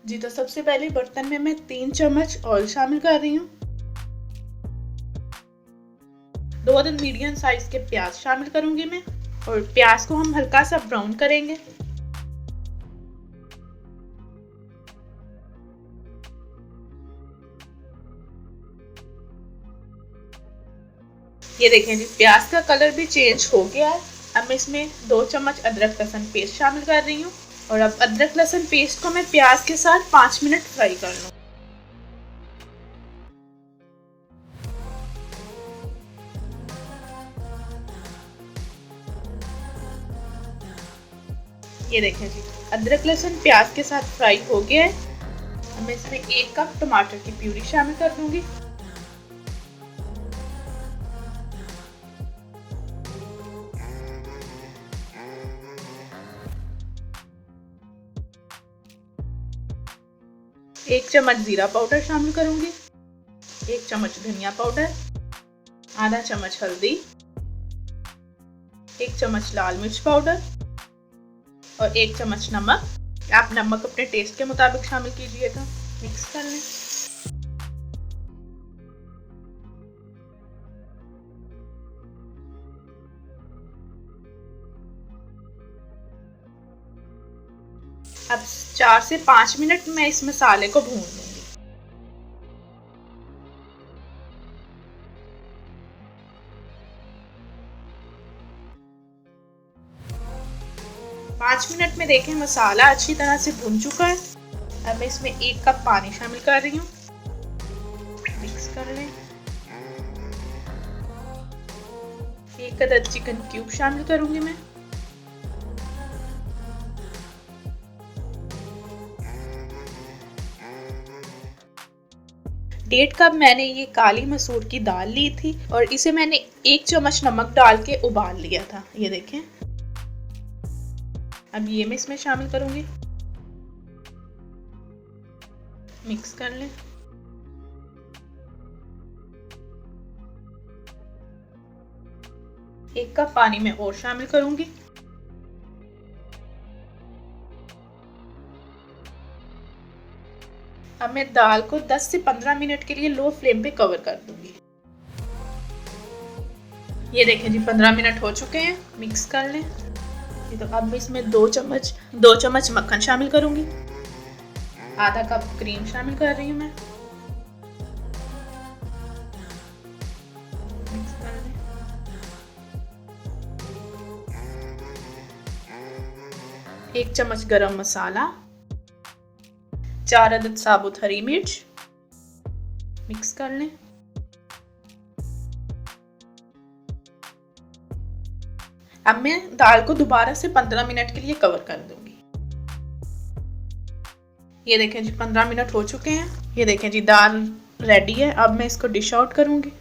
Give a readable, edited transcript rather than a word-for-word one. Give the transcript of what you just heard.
जी, तो सबसे पहले बर्तन में मैं 3 चम्मच ऑयल शामिल कर रही हूँ। 2 मीडियम साइज के प्याज शामिल करूंगी मैं, और प्याज को हम हल्का सा ब्राउन करेंगे। ये देखें जी, प्याज का कलर भी चेंज हो गया है। अब मैं इसमें 2 चम्मच अदरक लहसुन पेस्ट शामिल कर रही हूँ, और अब अदरक लहसुन पेस्ट को मैं प्याज के साथ 5 मिनट फ्राई कर लूँ। ये देखें जी, अदरक लहसुन प्याज के साथ फ्राई हो गया है। अब मैं इसमें 1 कप टमाटर की प्यूरी शामिल कर दूंगी। एक चम्मच जीरा पाउडर शामिल करूंगी, 1 चम्मच धनिया पाउडर, आधा चम्मच हल्दी, 1 चम्मच लाल मिर्च पाउडर और 1 चम्मच नमक। आप नमक अपने टेस्ट के मुताबिक शामिल कीजिएगा। मिक्स कर लें। अब 4 से 5 मिनट मैं इस मसाले को भून लूंगी। 5 मिनट में देखें मसाला अच्छी तरह से भुन चुका है। अब मैं इसमें 1 कप पानी शामिल कर रही हूँ। मिक्स कर लें। 1 अदद चिकन क्यूब शामिल करूंगी मैं। डेढ़ कप मैंने ये काली मसूर की दाल ली थी, और इसे मैंने 1 चम्मच नमक डाल के उबाल लिया था। ये देखें। अब ये मैं इसमें शामिल करूंगी। मिक्स कर लें। एक कप पानी में और शामिल करूंगी। अब मैं दाल को 10 से 15 मिनट के लिए लो फ्लेम पे कवर कर दूंगी। ये देखें जी, 15 मिनट हो चुके हैं। मिक्स कर लें। तो अब मैं इसमें 2 चम्मच मक्खन शामिल करूंगी। आधा कप क्रीम शामिल कर रही हूँ मैं। मिक्स कर लें। एक चम्मच गरम मसाला, 4 अदद साबुत हरी मिर्च। मिक्स कर लें। अब मैं दाल को दोबारा से 15 मिनट के लिए कवर कर दूंगी। ये देखें जी, 15 मिनट हो चुके हैं। ये देखें जी, दाल रेडी है। अब मैं इसको डिश आउट करूंगी।